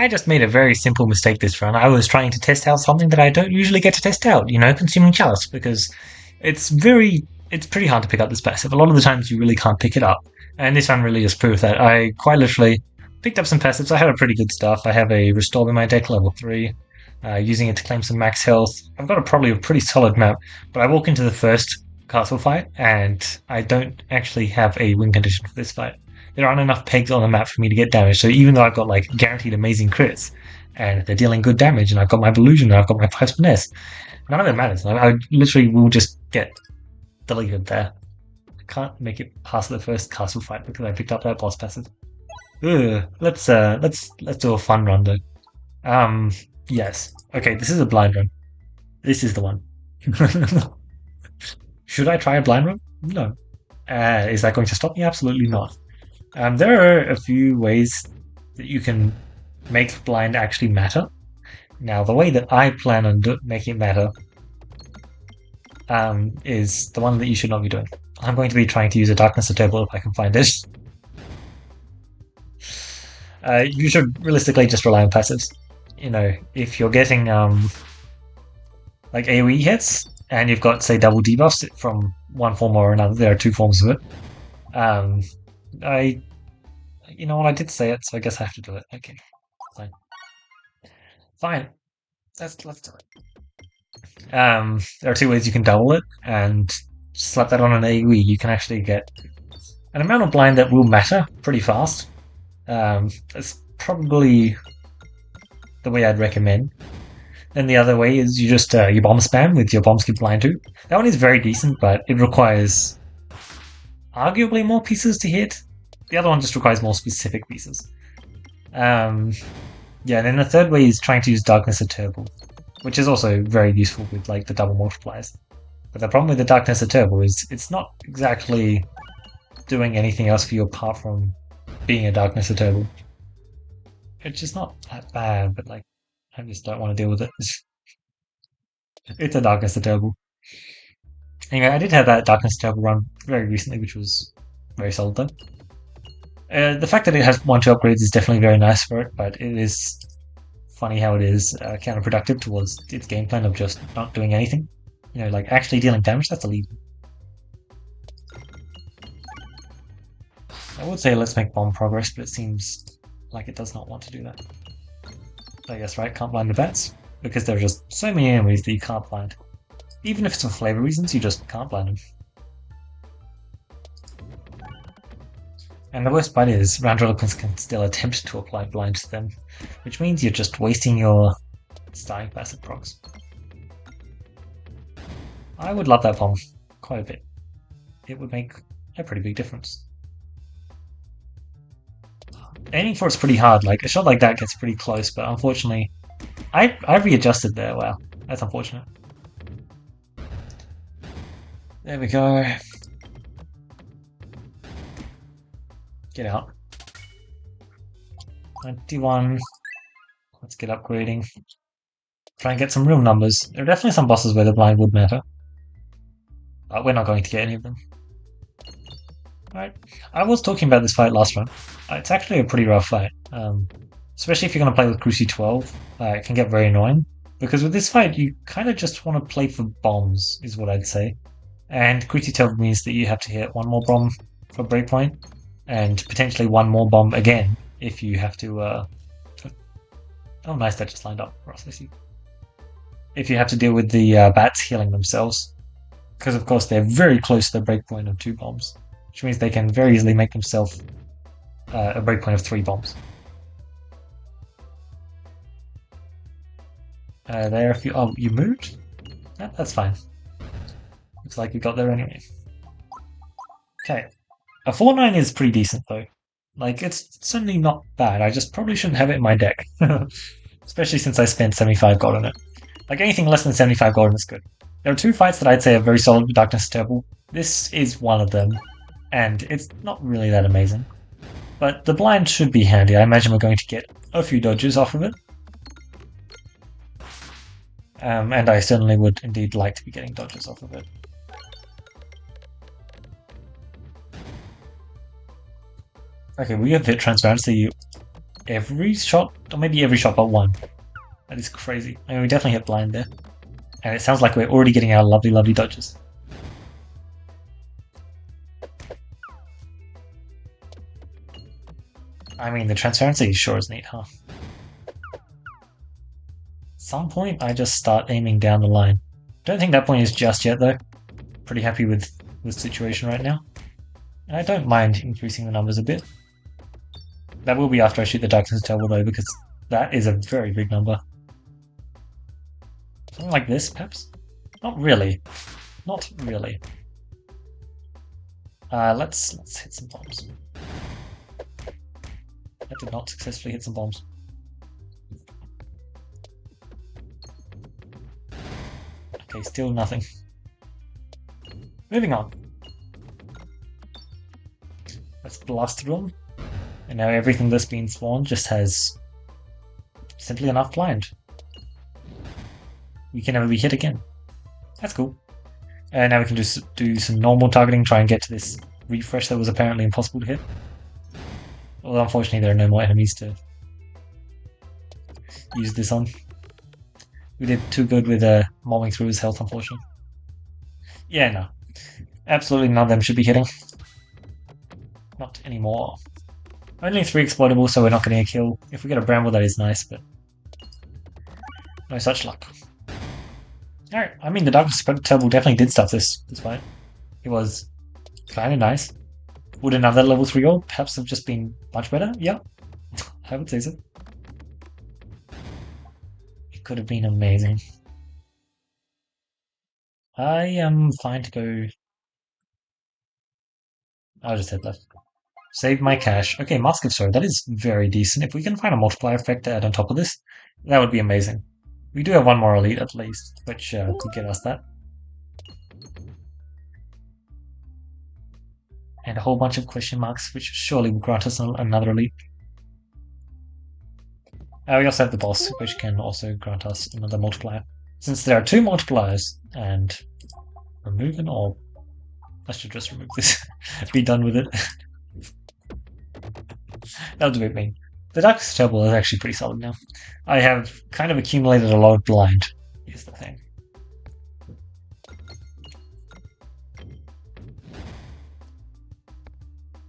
I just made a very simple mistake this run. I was trying to test out something that I don't usually get to test out, consuming chalice, because it's pretty hard to pick up this passive. A lot of the times you really can't pick it up. And this one really just proved that. I quite literally picked up some passives. I had a pretty good stuff. I have a Restore in my deck, level 3, using it to claim some max health. I've got probably a pretty solid map, but I walk into the first castle fight, and I don't actually have a win condition for this fight. There aren't enough pegs on the map for me to get damage. So even though I've got like guaranteed amazing crits, and they're dealing good damage, and I've got my Illusion, and I've got my Price Finesse, none of it matters. I literally will just get deleted there. I can't make it past the first castle fight because I picked up that boss passive. Ugh. Let's do a fun run though. Yes. Okay, this is a blind run. This is the one. Should I try a blind run? No. Is that going to stop me? Absolutely not. There are a few ways that you can make blind actually matter. Now, the way that I plan on making it matter is the one that you should not be doing. I'm going to be trying to use a Darkness Eterball if I can find it. You should realistically just rely on passives. If you're getting like AoE hits, and you've got, say, double debuffs from one form or another, there are two forms of it. You know what, I did say it, so I guess I have to do it. Okay, fine. Fine. Let's do it. There are two ways you can double it, and slap that on an AoE. You can actually get an amount of blind that will matter pretty fast. That's probably the way I'd recommend. Then the other way is you just you bomb spam with your bomb skip blind 2. That one is very decent, but it requires arguably more pieces to hit. The other one just requires more specific pieces. Yeah, and then the third way is trying to use Darkness Eterball, which is also very useful with like the double multipliers. But the problem with the Darkness Eterball is it's not exactly doing anything else for you apart from being a Darkness Eterball. It's just not that bad, but like I just don't want to deal with it. It's a Darkness Eterball. Anyway, I did have that Darkness Eterball run very recently, which was very solid though. The fact that it has 1-2 upgrades is definitely very nice for it, but it is funny how it is counterproductive towards its game plan of just not doing anything. Like actually dealing damage, that's illegal. I would say let's make bomb progress, but it seems like it does not want to do that. I guess, right? Can't blind the bats, because there are just so many enemies that you can't blind. Even if it's for flavor reasons, you just can't blind them. And the worst part is, Randralicans can still attempt to apply blind to them, which means you're just wasting your starting passive procs. I would love that bomb quite a bit. It would make a pretty big difference. Aiming for it's pretty hard. Like a shot like that gets pretty close, but unfortunately, I readjusted there. Wow, that's unfortunate. There we go. Get out. 91. Let's get upgrading. Try and get some real numbers. There are definitely some bosses where the blind would matter, but we're not going to get any of them. Alright, I was talking about this fight last run. It's actually a pretty rough fight, especially if you're going to play with Cruci 12. It can get very annoying, because with this fight you kind of just want to play for bombs, is what I'd say. And Cruci 12 means that you have to hit one more bomb for breakpoint, and potentially one more bomb again if you have to... Oh nice, that just lined up, Ross, I see. If you have to deal with the bats healing themselves, because of course they're very close to the breakpoint of 2 bombs. Which means they can very easily make themselves a breakpoint of 3 bombs. There, if you... Oh, you moved? Yeah, that's fine. Looks like you got there anyway. Okay. A 4-9 is pretty decent, though. Like, it's certainly not bad. I just probably shouldn't have it in my deck. Especially since I spent 75 gold on it. Like, anything less than 75 gold is good. There are 2 fights that I'd say are very solid with Darkness Eterball. This is one of them. And it's not really that amazing. But the blind should be handy. I imagine we're going to get a few dodges off of it. And I certainly would indeed like to be getting dodges off of it. Okay, we have hit transparency. every shot, or maybe every shot but one. That is crazy. I mean, we definitely hit blind there. And it sounds like we're already getting our lovely, lovely dodges. I mean, the transparency sure is neat, huh? At some point, I just start aiming down the line. Don't think that point is just yet, though. Pretty happy with the situation right now. And I don't mind increasing the numbers a bit. That will be after I shoot the Darkness Eterball, though, because that is a very big number. Something like this, perhaps? Not really. Not really. Let's hit some bombs. I did not successfully hit some bombs. Okay, still nothing. Moving on. Let's blast through them. And now everything that's been spawned just has simply enough blind. We can never be hit again. That's cool. And now we can just do some normal targeting, try and get to this refresh that was apparently impossible to hit. Well, unfortunately, there are no more enemies to use this on. We did too good with mobbing through his health, unfortunately. Yeah, no. Absolutely none of them should be hitting. Not anymore. Only 3 exploitables, so we're not getting a kill. If we get a bramble, that is nice, but no such luck. Alright, I mean, the Darkness Eterball definitely did stuff this fight. It was kind of nice. Would another level 3 goal perhaps have just been much better? Yeah, I would say so. It could have been amazing. I am fine to go. I'll just head left. Save my cash. Okay, Mask of Sorrow, that is very decent. If we can find a multiplier effect to add on top of this, that would be amazing. We do have one more elite at least, which could get us that. And a whole bunch of question marks, which surely will grant us another elite. We also have the boss, which can also grant us another multiplier. Since there are 2 multipliers, and remove an orb. I should just remove this. Be done with it. That was a bit mean. The Darkness Eterball is actually pretty solid now. I have kind of accumulated a lot of blind, is the thing.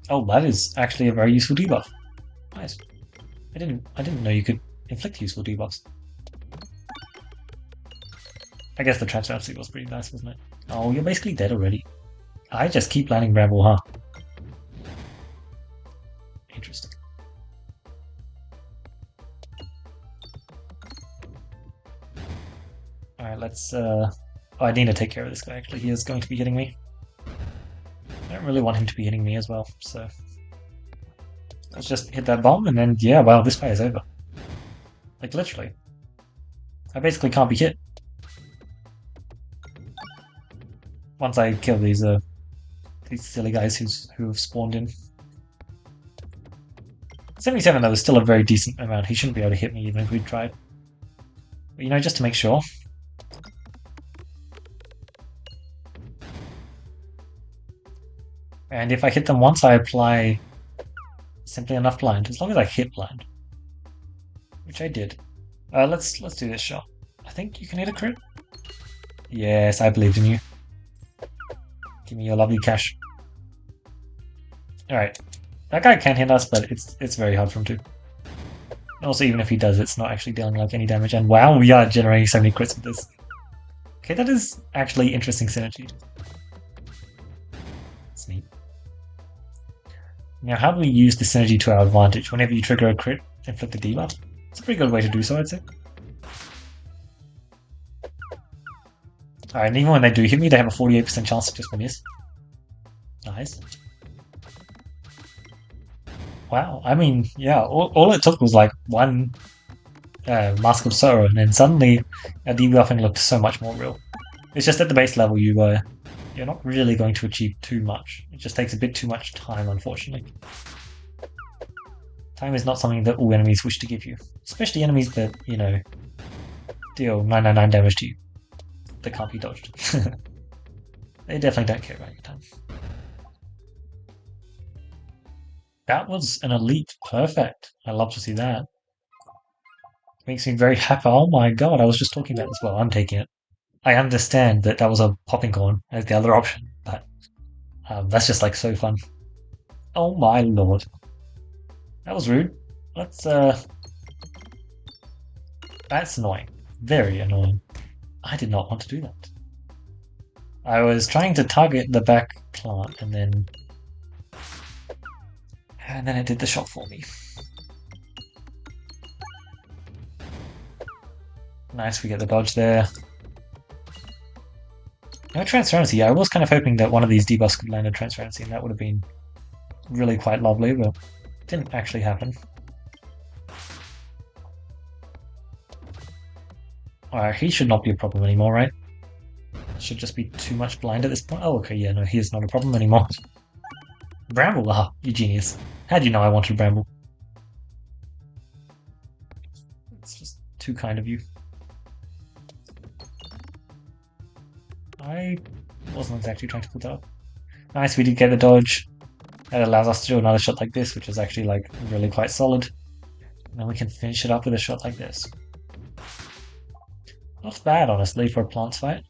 Oh, that is actually a very useful debuff. Nice. I didn't know you could inflict useful debuffs. I guess the transparency was pretty nice, wasn't it? Oh, you're basically dead already. I just keep landing bramble, huh? Interesting. Alright, let's oh, I need to take care of this guy actually. He is going to be hitting me. I don't really want him to be hitting me as well, so let's just hit that bomb and then yeah, well, this fight is over. Like literally. I basically can't be hit. Once I kill these silly guys who have spawned in. 77 though is still a very decent amount. He shouldn't be able to hit me even if we tried. But you know, just to make sure. And if I hit them once, I apply simply enough blind, as long as I hit blind. Which I did. Let's do this shot. I think you can hit a crit. Yes, I believed in you. Give me your lovely cash. Alright. That guy can hit us, but it's very hard for him to. Also, even if he does, it's not actually dealing like any damage. And wow, we are generating so many crits with this. Okay, that is actually interesting synergy. That's neat. Now, how do we use the synergy to our advantage? Whenever you trigger a crit, inflict a debuff. It's a pretty good way to do so, I'd say. Alright, and even when they do hit me, they have a 48% chance to just miss. Nice. Wow, I mean, yeah, all it took was like one Mask of Sorrow, and then suddenly a debuffing looked so much more real. It's just at the base level you're not really going to achieve too much. It just takes a bit too much time, unfortunately. Time is not something that all enemies wish to give you. Especially enemies that, you know, deal 999 damage to you. That can't be dodged. They definitely don't care about your time. That was an elite perfect. I love to see that. Makes me very happy. Oh my god, I was just talking about this. Well, I'm taking it. I understand that that was a popping corn as the other option, but that's just like so fun. Oh my lord. That was rude. Let's, that's annoying. Very annoying. I did not want to do that. I was trying to target the back plant and then it did the shot for me. Nice, we get the dodge there. No transparency. I was kind of hoping that one of these debuffs could land a transparency, and that would have been really quite lovely, but it didn't actually happen. Alright, he should not be a problem anymore, right? Should just be too much blind at this point. Oh, okay, yeah, no, he is not a problem anymore. Bramble, ah, you genius. How do you know I wanted Bramble? It's just too kind of you. I wasn't exactly trying to put that up. Nice, we did get a dodge. That allows us to do another shot like this, which is actually like really quite solid. And then we can finish it up with a shot like this. Not bad, honestly, for a plants fight.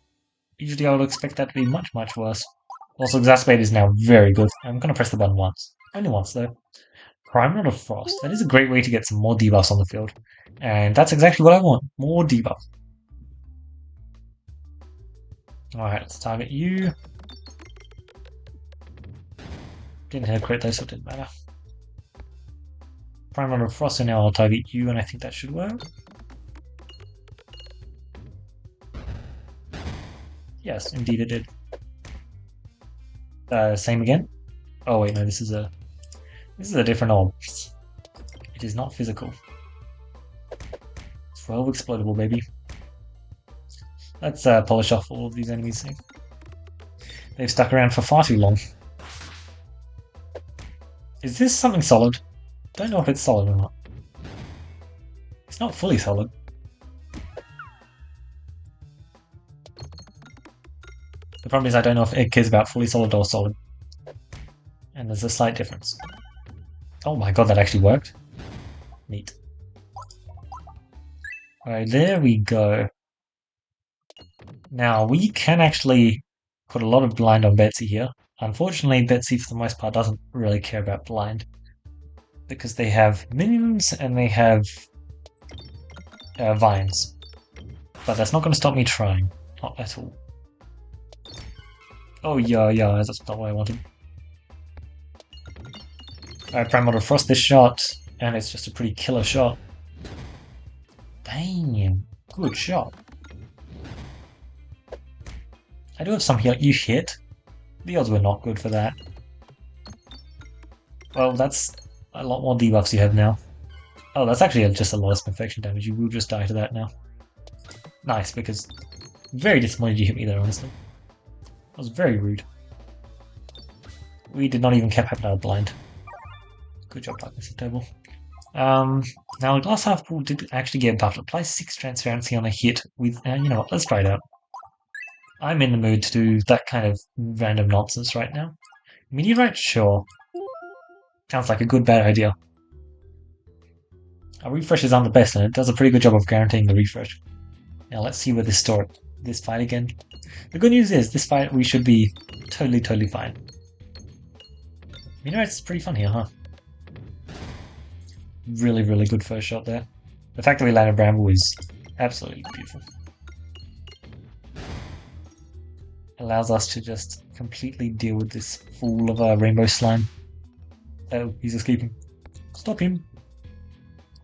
Usually I would expect that to be much, much worse. Also, Exacerbate is now very good. I'm going to press the button once. Only once, though. Prime Rod of Frost. That is a great way to get some more debuffs on the field. And that's exactly what I want. More debuff. Alright, let's target you. Didn't hit a crit though, so it didn't matter. Prime Rod of Frost, so now I'll target you, and I think that should work. Yes, indeed it did. Same again. Oh wait, no, this is a different orb. It is not physical. 12 explodable, baby. Let's polish off all of these enemies. They've stuck around for far too long. Is this something solid? Don't know if it's solid or not. It's not fully solid. The problem is I don't know if it cares about fully solid or solid. And there's a slight difference. Oh my god, that actually worked. Neat. Alright, there we go. Now, we can actually put a lot of blind on Betsy here. Unfortunately, Betsy, for the most part, doesn't really care about blind. Because they have minions and they have vines. But that's not going to stop me trying. Not at all. Oh, yeah, that's not what I wanted. Alright, Prime Model Frost this shot, and it's just a pretty killer shot. Damn, good shot. I do have some heal. You hit? The odds were not good for that. Well, that's a lot more debuffs you have now. Oh, that's actually just a lot of infection damage. You will just die to that now. Nice, because I'm very disappointed you hit me there, honestly. That was very rude. We did not even cap our blind. Good job, Darkness Eterball. Now, the glass half pool did actually get buffed. Apply 6 transparency on a hit with. You know what? Let's try it out. I'm in the mood to do that kind of random nonsense right now. Meteorite, sure. Sounds like a good bad idea. Our refreshes aren't the best, and it does a pretty good job of guaranteeing the refresh. Now let's see where this fight again. The good news is, this fight we should be totally fine. Meteorite's pretty fun here, huh? Really good first shot there. The fact that we landed Bramble is absolutely beautiful. Allows us to just completely deal with this fool of a rainbow slime. Oh, he's escaping. Stop him!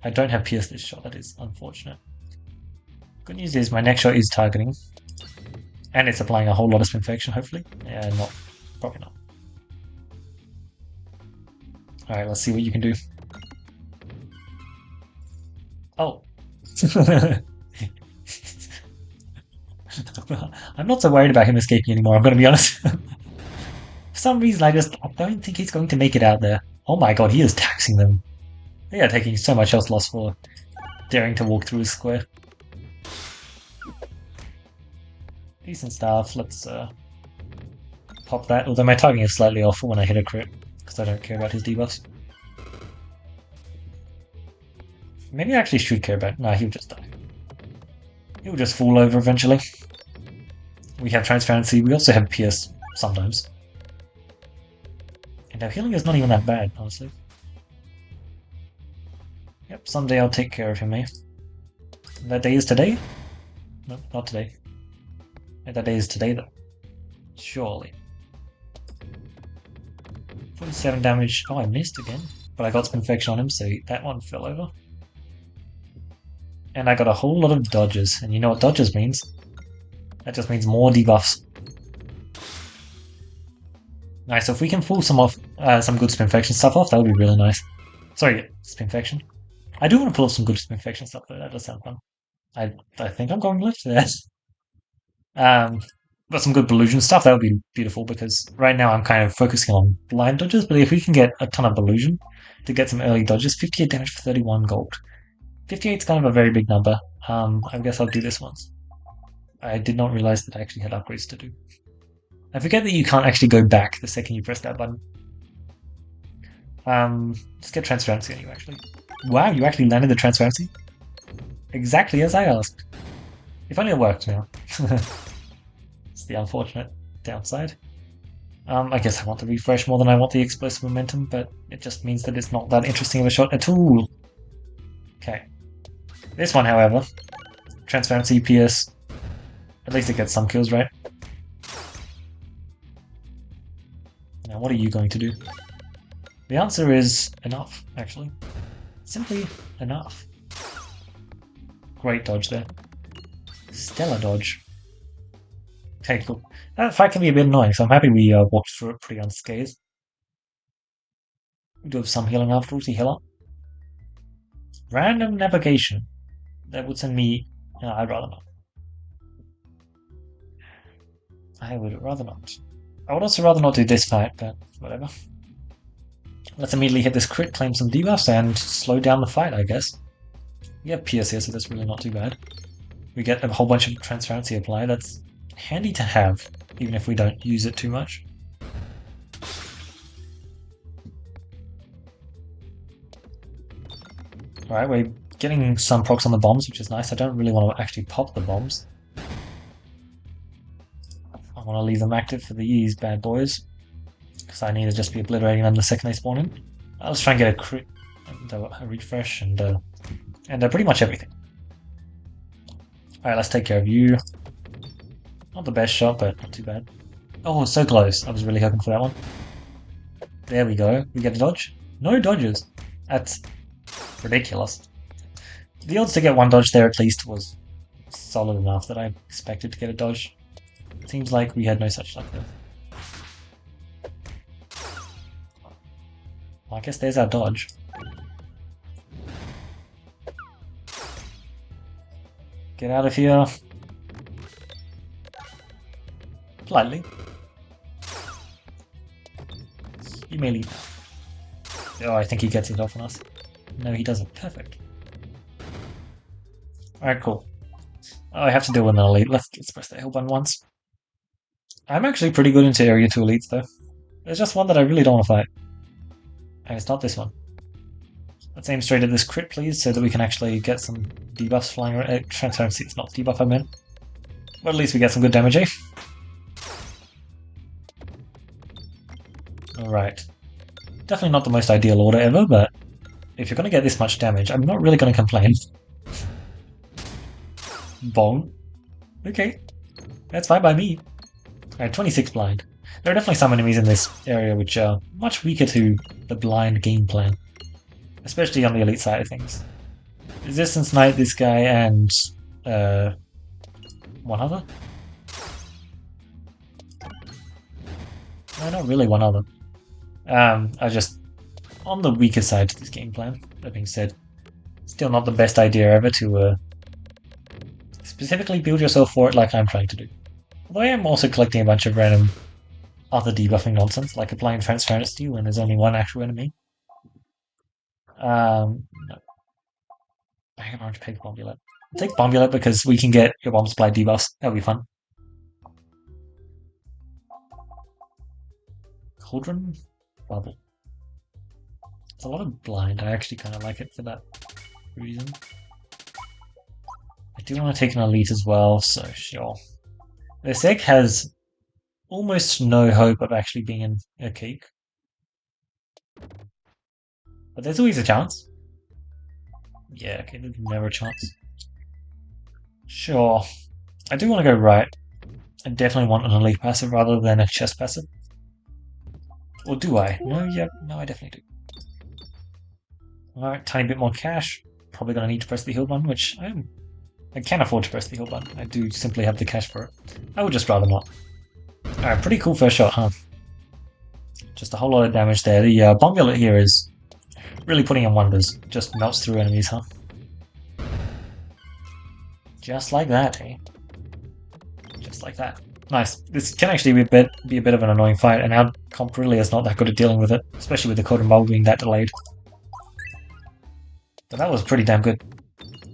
I don't have pierced this shot, that is unfortunate. Good news is my next shot is targeting. And it's applying a whole lot of infection, hopefully. Yeah, not. Probably not. Alright, let's see what you can do. Oh. I'm not so worried about him escaping anymore, I'm going to be honest. For some reason, I don't think he's going to make it out there. Oh my god, he is taxing them. They are taking so much health loss for daring to walk through a square. Decent stuff, let's pop that. Although my targeting is slightly off when I hit a crit, because I don't care about his debuffs. Maybe I actually should care about... No, he'll just die. He'll just fall over eventually. We have Transparency, we also have Pierce sometimes. And our healing is not even that bad, honestly. Yep, someday I'll take care of him, eh? That day is today? No, not today. That day is today, though. Surely. 47 damage. Oh, I missed again. But I got some infection on him, so that one fell over. And I got a whole lot of dodges. And you know what dodges means? That just means more debuffs. Nice, so if we can pull some off, some good Spinfection stuff off, that would be really nice. Sorry, Spinfection. I do want to pull off some good Spinfection stuff though, that does sound fun. I think I'm going left there. But some good Delusion stuff, that would be beautiful, because right now I'm kind of focusing on blind dodges, but if we can get a ton of Delusion to get some early dodges, 58 damage for 31 gold. 58 is kind of a very big number. I guess I'll do this once. I did not realize that I actually had upgrades to do. I forget that you can't actually go back the second you press that button. Let's get Transparency on you, actually. Wow, you actually landed the Transparency? Exactly as I asked. If only it worked now. It's the unfortunate downside. I guess I want the refresh more than I want the explosive momentum, but it just means that it's not that interesting of a shot at all. Okay. This one, however, Transparency, PS, at least it gets some kills, right? Now, what are you going to do? The answer is enough, actually. Simply enough. Great dodge there. Stellar dodge. Okay, cool. That fight can be a bit annoying, so I'm happy we walked through it pretty unscathed. We do have some healing afterwards, he heal up. Random navigation. That would send me... No, I'd rather not. I would rather not. I would also rather not do this fight, but whatever. Let's immediately hit this crit, claim some debuffs, and slow down the fight, I guess. We have Pierce here, so that's really not too bad. We get a whole bunch of Transparency applied. That's handy to have, even if we don't use it too much. Alright, we're getting some procs on the bombs, which is nice. I don't really want to actually pop the bombs. I want to leave them active for these bad boys, because I need to just be obliterating them the second they spawn in. Let's try and get a crit, and a refresh, and pretty much everything. Alright, let's take care of you. Not the best shot, but not too bad. Oh, so close. I was really hoping for that one. There we go. We get a dodge. No dodges. That's ridiculous. The odds to get one dodge there at least was solid enough that I expected to get a dodge. Seems like we had no such luck there. Well, I guess there's our dodge. Get out of here. Politely. You may leave. Oh, I think he gets it off on us. No, he doesn't. Perfect. Alright, cool. Oh, I have to deal with an elite. Let's press the L button once. I'm actually pretty good into Area 2 elites, though. There's just one that I really don't want to fight. And it's not this one. Let's aim straight at this crit, please, so that we can actually get some debuffs flying around. Transparency, it's not debuff I meant. But at least we get some good damage, eh? Alright. Definitely not the most ideal order ever, but if you're going to get this much damage, I'm not really going to complain. Bong. Okay. That's fine by me. Alright, 26 blind. There are definitely some enemies in this area which are much weaker to the blind game plan. Especially on the elite side of things. Resistance Knight, this guy, and one other? No, not really one other. I just on the weaker side to this game plan. That being said, still not the best idea ever to specifically build yourself for it like I'm trying to do. Although I am also collecting a bunch of random other debuffing nonsense, like applying Transparency when there's only one actual enemy. No. I have orange peg Bombulette. Take Bombulette because we can get your bomb supply debuffs. That'll be fun. Cauldron Bubble. It's a lot of blind. I actually kind of like it for that. reason. I do want to take an elite as well, so sure. This egg has almost no hope of actually being a cake. But there's always a chance. Yeah, okay, there's never a chance. Sure. I do want to go right. I definitely want an elite passive rather than a chest passive. Or do I? No, yeah, no, I definitely do. Alright, tiny bit more cash. Probably gonna need to press the heal button, which I can afford to press the heal button. I do simply have the cash for it. I would just rather not. Alright, pretty cool first shot, huh? Just a whole lot of damage there. The Bombullet here is really putting in wonders. Just melts through enemies, huh? Just like that, eh? Just like that. Nice. This can actually be a bit of an annoying fight, and our comp really is not that good at dealing with it, especially with the code and bubble being that delayed. But that was pretty damn good.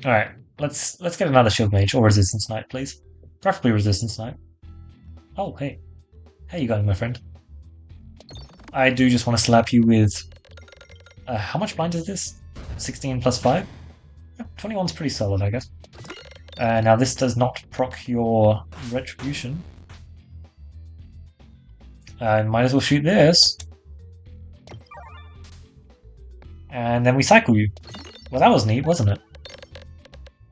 Alright, let's get another shield mage, or resistance knight, please. Preferably resistance knight. Oh, hey. How you going, my friend? I do just want to slap you with... how much blind is this? 16 plus 5? 21's pretty solid, I guess. Now this does not proc your retribution. Might as well shoot this. And then we cycle you. Well, that was neat, wasn't it?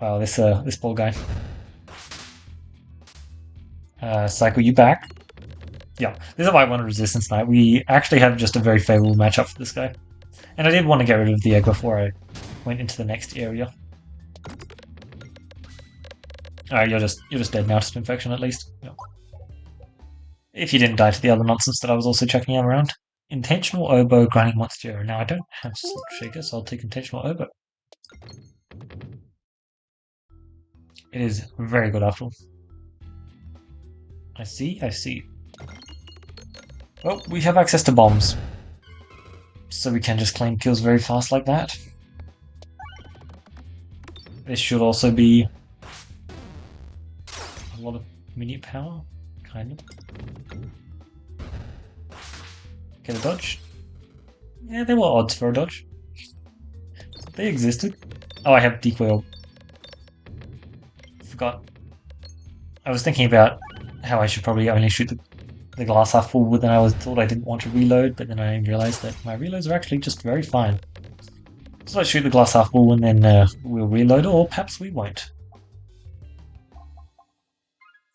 Wow, this poor guy. Cycle you back. Yeah, this is why I wanted Resistance Knight. We actually have just a very favorable matchup for this guy. And I did want to get rid of the egg before I went into the next area. Alright, you're just dead now to infection at least. Yep. If you didn't die to the other nonsense that I was also checking out around. Intentional Oboe, Grinding Monster. Now I don't have Slip Shaker, so I'll take Intentional Oboe. It is very good after all. I see. Well, we have access to bombs. So we can just claim kills very fast like that. This should also be a lot of immediate power, kind of. Get a dodge. Yeah, there were odds for a dodge. They existed. Oh, I have decoy orb. Forgot. I was thinking about how I should probably only shoot the glass half full, but then I thought I didn't want to reload, but then I realized that my reloads are actually just very fine. So let's shoot the glass half full and then we'll reload, or perhaps we won't.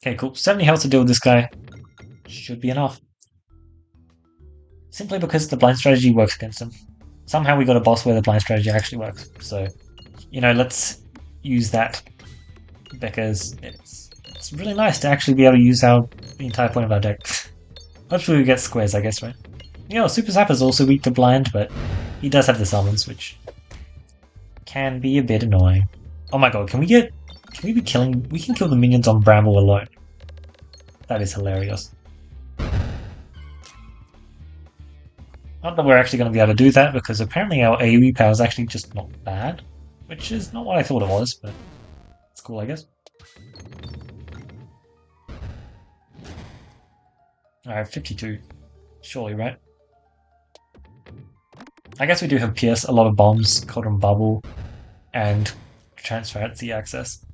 Okay, cool. 70 health to deal with this guy. Should be enough. Simply because the blind strategy works against him. Somehow we got a boss where the blind strategy actually works. So, you know, let's use that. Because it's really nice to actually be able to use the entire point of our deck. Hopefully we get squares, I guess, right? You know, Super Sap is also weak to blind, but he does have the summons, which can be a bit annoying. Oh my god, can we be killing... We can kill the minions on Bramble alone. That is hilarious. Not that we're actually going to be able to do that, because apparently our AoE power is actually just not bad. Which is not what I thought it was, but it's cool, I guess. Alright, 52. Surely, right? I guess we do have Pierce, a lot of bombs, Cauldron Bubble, and Transparency access.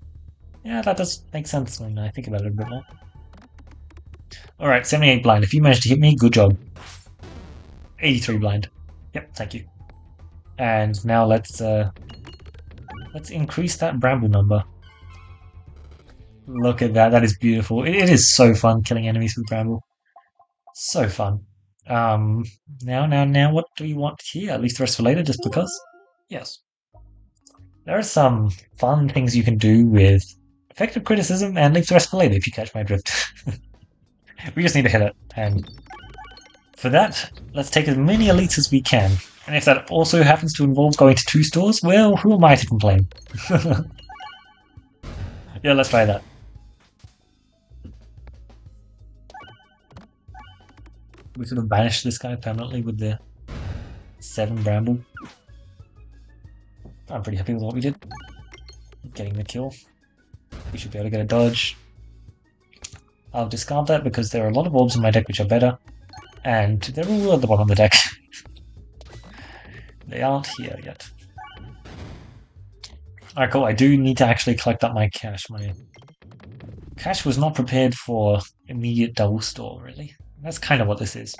Yeah, that does make sense when I think about it a bit more. Alright, 78 blind. If you manage to hit me, good job. 83 blind. Yep, thank you. And now let's increase that Bramble number. Look at that, that is beautiful. It is so fun killing enemies with Bramble. So fun. Now, what do you want here? Leave the rest for later, just because? Yes. There are some fun things you can do with effective criticism and leave the rest for later, if you catch my drift. We just need to hit it, and for that, let's take as many elites as we can. And if that also happens to involve going to 2 stores, well, who am I to complain? Yeah, let's try that. We could have banished this guy permanently with the 7 Bramble. I'm pretty happy with what we did. Getting the kill. We should be able to get a dodge. I'll discard that because there are a lot of orbs in my deck which are better. And they're all at the bottom of the deck. They aren't here yet. Alright, cool. I do need to actually collect up my cash. My cash was not prepared for immediate double store, really. That's kind of what this is.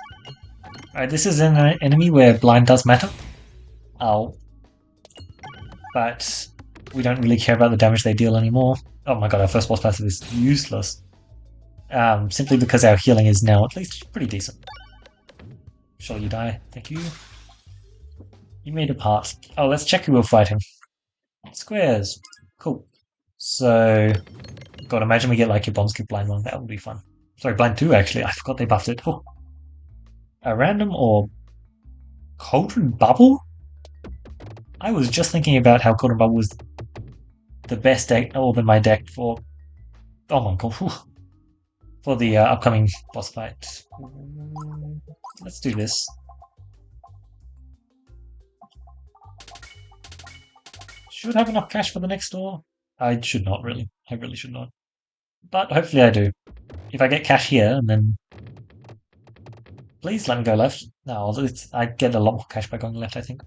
Alright, this is an enemy where blind does matter. Oh. But we don't really care about the damage they deal anymore. Oh my god, our first boss passive is useless. Simply because our healing is now at least pretty decent. Sure, you die. Thank you. You made a pass. Oh, let's check who will fight him. Squares. Cool. So, god, imagine we get like your bomb skip blind one. That would be fun. Sorry, blind 2 actually. I forgot they buffed it. Oh. A random or Cauldron Bubble? I was just thinking about how Cauldron Bubble was the best deck, in my deck for... Oh my god. Whew. For the upcoming boss fight. Let's do this. Should have enough cash for the next door. I should not, really. I really should not. But hopefully I do. If I get cash here, and then... Please let me go left. No, I get a lot more cash by going left, I think.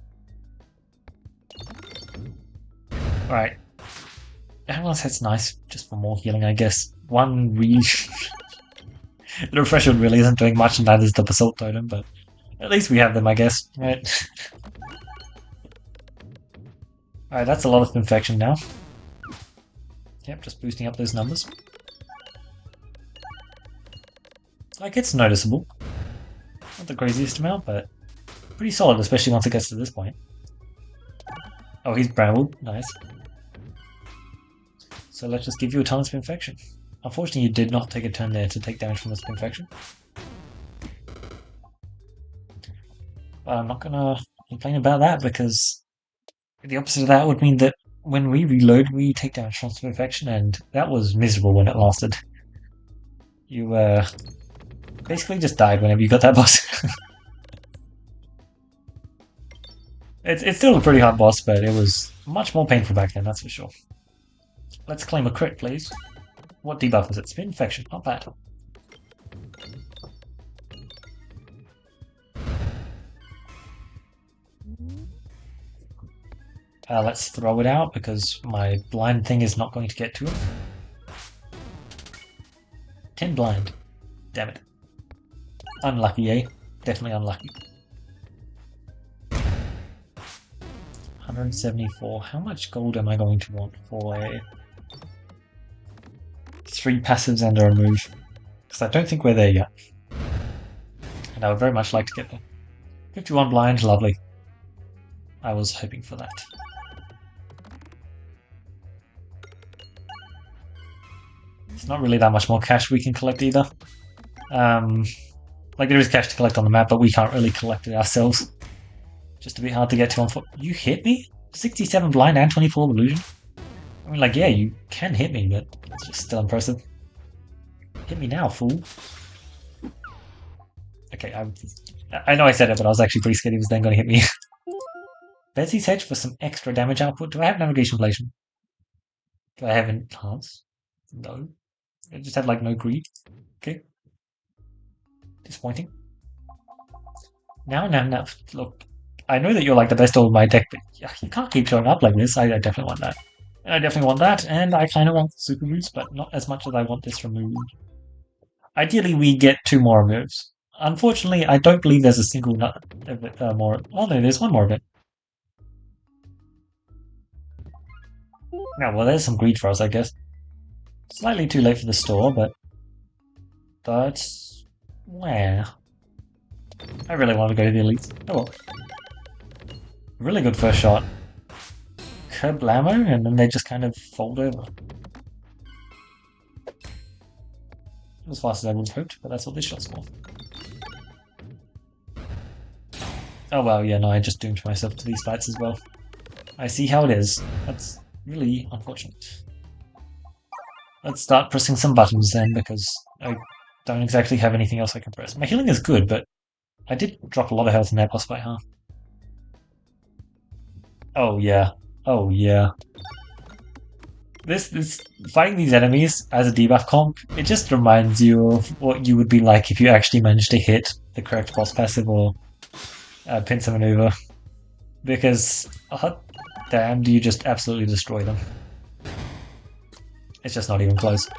Alright. Everyone says nice, just for more healing, I guess. One really... The refresher really isn't doing much, and neither is the basalt totem, but at least we have them, I guess, right? Alright, that's a lot of infection now. Yep, just boosting up those numbers. Like, it's noticeable. Not the craziest amount, but pretty solid, especially once it gets to this point. Oh, he's brambled. Nice. So let's just give you a ton of infection. Unfortunately, you did not take a turn there to take damage from this infection. But I'm not gonna complain about that, because the opposite of that would mean that when we reload, we take damage from some infection, and that was miserable when it lasted. You basically just died whenever you got that boss. It's still a pretty hard boss, but it was much more painful back then, that's for sure. Let's claim a crit, please. What debuff was it? Spin infection, not bad. Let's throw it out, because my blind thing is not going to get to it. 10 blind. Damn it. Unlucky, eh? Definitely unlucky. 174. How much gold am I going to want for a 3 passives and a remove? Because I don't think we're there yet. And I would very much like to get there. 51 blind, lovely. I was hoping for that. It's not really that much more cash we can collect either. Like, there is cash to collect on the map, but we can't really collect it ourselves. Just a bit hard to get to on foot. You hit me? 67 blind and 24 illusion? I mean, like, yeah, you can hit me, but it's just still impressive. Hit me now, fool. Okay, I know I said it, but I was actually pretty scared he was then going to hit me. Betsy's Hedge for some extra damage output. Do I have Navigation Inflation? Do I have Enhance? No. I just have, like, no greed. Okay. Disappointing. Now. Look, I know that you're, like, the best of my deck, but you can't keep showing up like this. I definitely want that. And I definitely want that, and I kind of want Super Moves, but not as much as I want this removed. Ideally, we get 2 more removes. Unfortunately, I don't believe there's a single more... Oh no, there's one more of it. Now, well, there's some greed for us, I guess. Slightly too late for the store, but... where? I really want to go to the elites. Oh well. Really good first shot. Kerblamo, and then they just kind of fold over. Not as fast as I would have hoped, but that's what this shot's for. Oh well, yeah, no, I just doomed myself to these fights as well. I see how it is. That's really unfortunate. Let's start pressing some buttons then, because I don't exactly have anything else I can press. My healing is good, but I did drop a lot of health in that boss fight, huh? Oh yeah. Oh yeah. This fighting these enemies as a debuff comp, it just reminds you of what you would be like if you actually managed to hit the correct boss passive or pincer maneuver. Because and you just absolutely destroy them. It's just not even close.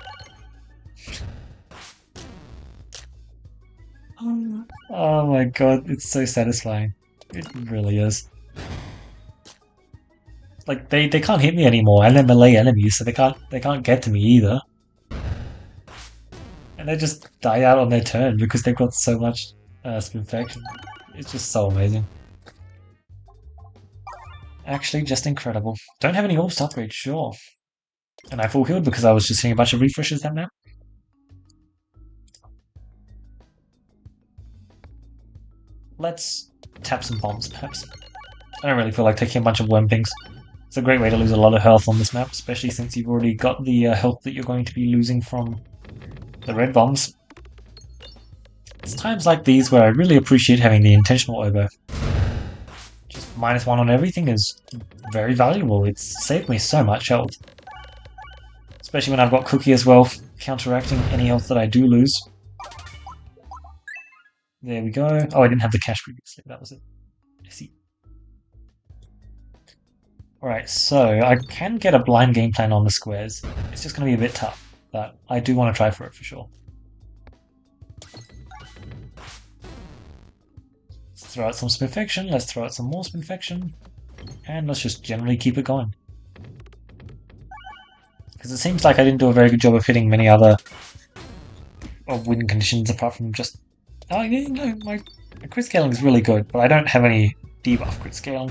Oh my god, it's so satisfying. It really is. Like they can't hit me anymore, and they're melee enemies, so they can't get to me either. And they just die out on their turn because they've got so much spinfaction. It's just so amazing. Actually, just incredible. Don't have any Orbs to upgrade, sure. And I full healed because I was just seeing a bunch of refreshes that map. Let's tap some bombs, perhaps. I don't really feel like taking a bunch of Wempings. It's a great way to lose a lot of health on this map, especially since you've already got the health that you're going to be losing from the red bombs. It's times like these where I really appreciate having the intentional oboe. Just -1 on everything is very valuable. It's saved me so much health. Especially when I've got Cookie as well, counteracting any health that I do lose. There we go. Oh, I didn't have the cash previously. That was it. I see. Alright, so I can get a blind game plan on the squares. It's just going to be a bit tough, but I do want to try for it for sure. Let's throw out some Spinfection, let's throw out some more Spinfection, and let's just generally keep it going. Because it seems like I didn't do a very good job of hitting many other win conditions apart from just... Oh, yeah, no, my crit scaling is really good, but I don't have any debuff crit scaling.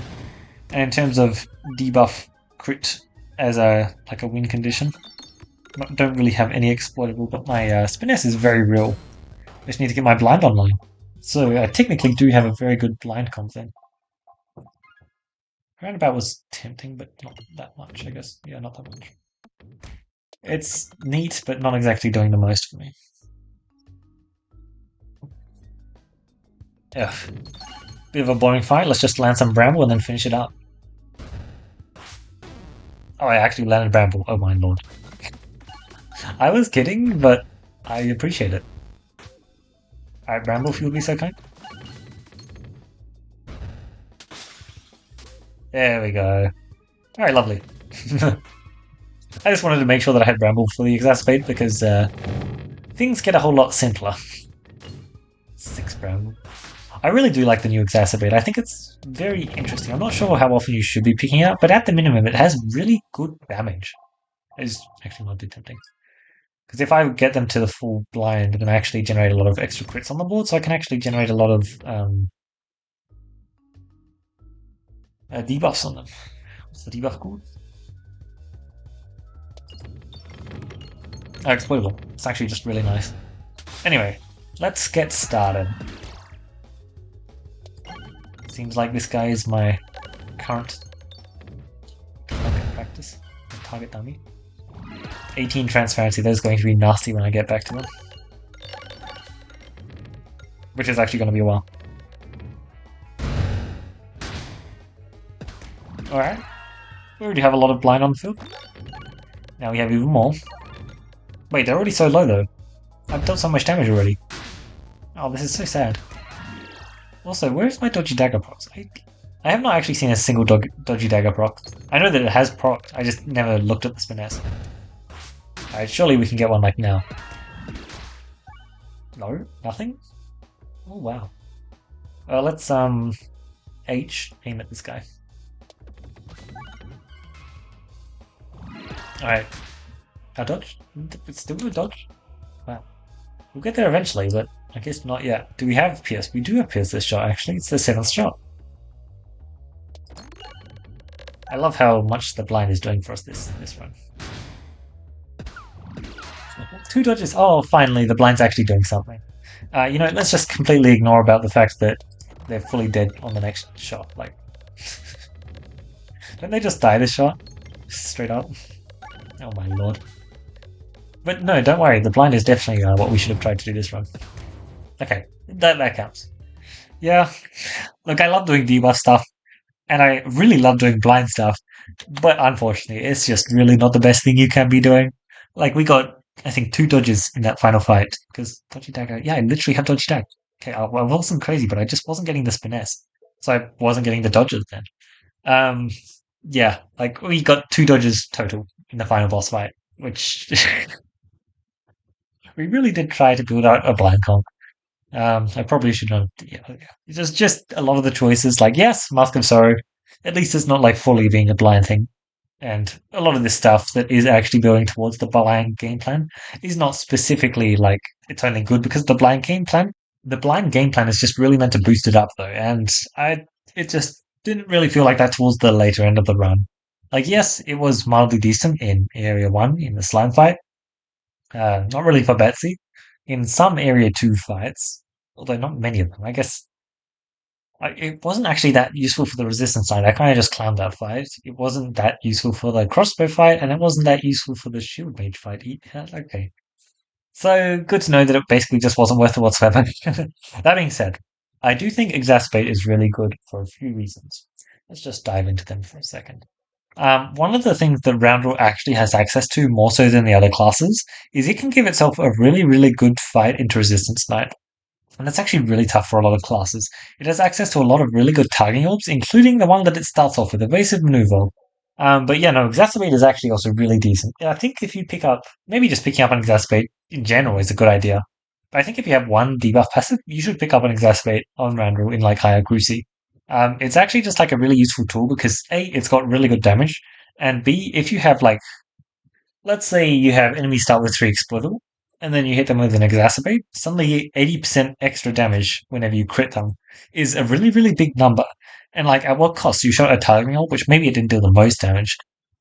And in terms of debuff crit as a win condition, I don't really have any exploitable, but my Spiness is very real. I just need to get my blind online. So I technically do have a very good blind comp then. Roundabout was tempting, but not that much, I guess. Yeah, not that much. It's neat, but not exactly doing the most for me. Ugh. Bit of a boring fight, let's just land some Bramble and then finish it up. Oh, I actually landed Bramble, oh my lord. I was kidding, but I appreciate it. Alright, Bramble, if you'll be so kind. There we go. Alright, lovely. I just wanted to make sure that I had Bramble fully exacerbate because things get a whole lot simpler. 6 Bramble. I really do like the new exacerbate. I think it's very interesting. I'm not sure how often you should be picking it up, but at the minimum it has really good damage. It's actually not too tempting. Because if I get them to the full blind, then I actually generate a lot of extra crits on the board, so I can actually generate a lot of debuffs on them. What's the debuff called? Oh, exploitable. It's actually just really nice. Anyway, let's get started. Seems like this guy is my current target practice, target dummy. 18 transparency, those are going to be nasty when I get back to them. Which is actually going to be a while. Alright. We already have a lot of blind on the field. Now we have even more. Wait, they're already so low though. I've done so much damage already. Oh, this is so sad. Also, where's my Dodgy Dagger procs? I have not actually seen a single Dodgy Dagger proc. I know that it has proc, I just never looked at the Spiness. Alright, surely we can get one like now. No? Nothing? Oh wow. Well, let's H aim at this guy. Alright. Our dodge? It's still a dodge? Wow. We'll get there eventually, but I guess not yet. Do we have Pierce? We do have Pierce this shot, actually. It's the 7th shot. I love how much the blind is doing for us this run. 2 dodges. Oh, finally, the blind's actually doing something. You know, let's just completely ignore about the fact that they're fully dead on the next shot. Like, don't they just die this shot? Straight up. Oh my lord. But no, don't worry, the blind is definitely what we should have tried to do this run. Okay, that counts. Yeah, look, I love doing debuff stuff, and I really love doing blind stuff, but unfortunately, it's just really not the best thing you can be doing. Like, we got, I think, 2 dodges in that final fight, because Dodgy Dagger, yeah, I literally have Dodgy Dagger. Okay, I wasn't crazy, but I just wasn't getting the Spiness, so I wasn't getting the dodges then. Yeah, like we got two dodges total in the final boss fight, which we really did try to build out a blind comp. I probably should not. Yeah, yeah. It's just a lot of the choices. Like, yes, Mask of Sorrow. At least it's not like fully being a blind thing. And a lot of this stuff that is actually building towards the blind game plan is not specifically like it's only good because the blind game plan. The blind game plan is just really meant to boost it up though, and I it just didn't really feel like that towards the later end of the run. Like, yes, it was mildly decent in Area 1 in the slime fight, not really for Betsy. In some Area 2 fights, although not many of them, I guess it wasn't actually that useful for the resistance side. I kind of just clowned that fight. It wasn't that useful for the crossbow fight, and it wasn't that useful for the shield mage fight. Yeah, okay. So good to know that it basically just wasn't worth it whatsoever. That being said, I do think Exacerbate is really good for a few reasons. Let's just dive into them for a second. One of the things that Roundel actually has access to more so than the other classes is it can give itself a really, really good fight into Resistance Knight. And that's actually really tough for a lot of classes. It has access to a lot of really good targeting orbs, including the one that it starts off with, Evasive Maneuver. But yeah, no, Exacerbate is actually also really decent. I think if you pick up, maybe just picking up an Exacerbate in general is a good idea. But I think if you have one debuff passive, you should pick up an Exacerbate on Randall in like higher Cruci. It's actually just like a really useful tool because A, it's got really good damage, and B, if you have like let's say you have enemies start with 3 exploitable, and then you hit them with an exacerbate, suddenly 80% extra damage whenever you crit them is a really, really big number. And like at what cost? You shot a targeting ult, which maybe it didn't do the most damage,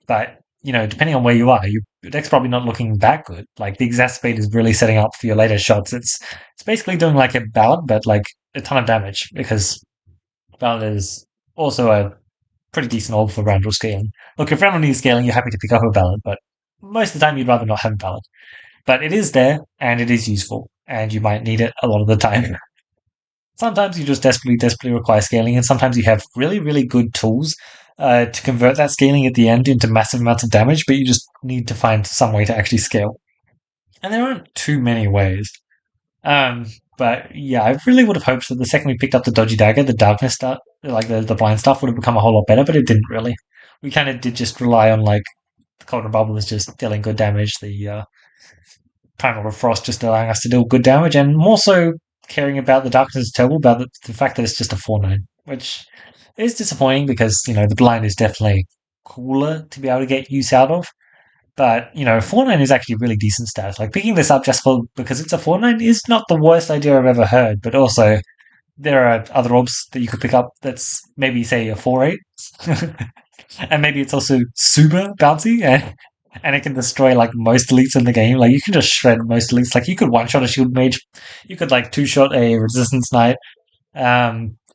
but depending on where you are, your deck's probably not looking that good. Like the exacerbate is really setting up for your later shots. It's basically doing like a ballad, but like a ton of damage because ballad is also a pretty decent orb for Randall scaling. Look, if Randall needs scaling, you're happy to pick up a ballad, but most of the time you'd rather not have a ballad. But it is there and it is useful, and you might need it a lot of the time. Sometimes you just desperately, desperately require scaling, and sometimes you have really, really good tools to convert that scaling at the end into massive amounts of damage, but you just need to find some way to actually scale. And there aren't too many ways. Um, but yeah, I really would have hoped that the second we picked up the dodgy dagger, the darkness stuff, like the blind stuff, would have become a whole lot better, but it didn't really. We kind of did just rely on like the Cauldron Bubble is just dealing good damage, the Primal of Frost just allowing us to deal good damage, and more so caring about the Darkness Eterball, about the fact that it's just a 4/9, which is disappointing because the blind is definitely cooler to be able to get use out of. But 4/9 is actually really decent stats. Like picking this up just for because it's a 4/9 is not the worst idea I've ever heard. But also there are other orbs that you could pick up that's maybe say a 4/8, and maybe it's also super bouncy and it can destroy like most elites in the game. Like you can just shred most elites. Like you could one shot a shield mage, you could like two shot a resistance knight.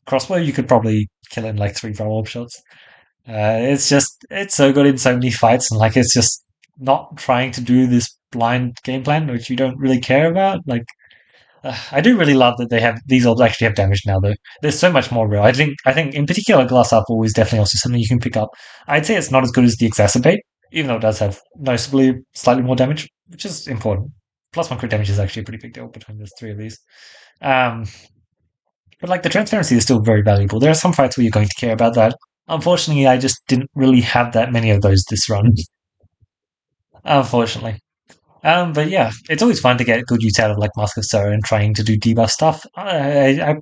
Crossbow you could probably kill in like 3 orb shots. It's so good in so many fights, and like it's just not trying to do this blind game plan, which you don't really care about. Like I do really love that they have these orbs actually have damage now, though. There's so much more real. I think in particular, Glass Apple is definitely also something you can pick up. I'd say it's not as good as the Exacerbate, even though it does have noticeably slightly more damage, which is important. Plus one crit damage is actually a pretty big deal between the 3 of these. Um, but like the transparency is still very valuable. There are some fights where you're going to care about that. Unfortunately, I just didn't really have that many of those this run. Unfortunately. But yeah, it's always fun to get good use out of like Mask of Sorrow and trying to do debuff stuff. I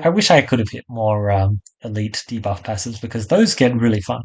wish I could have hit more elite debuff passives because those get really fun.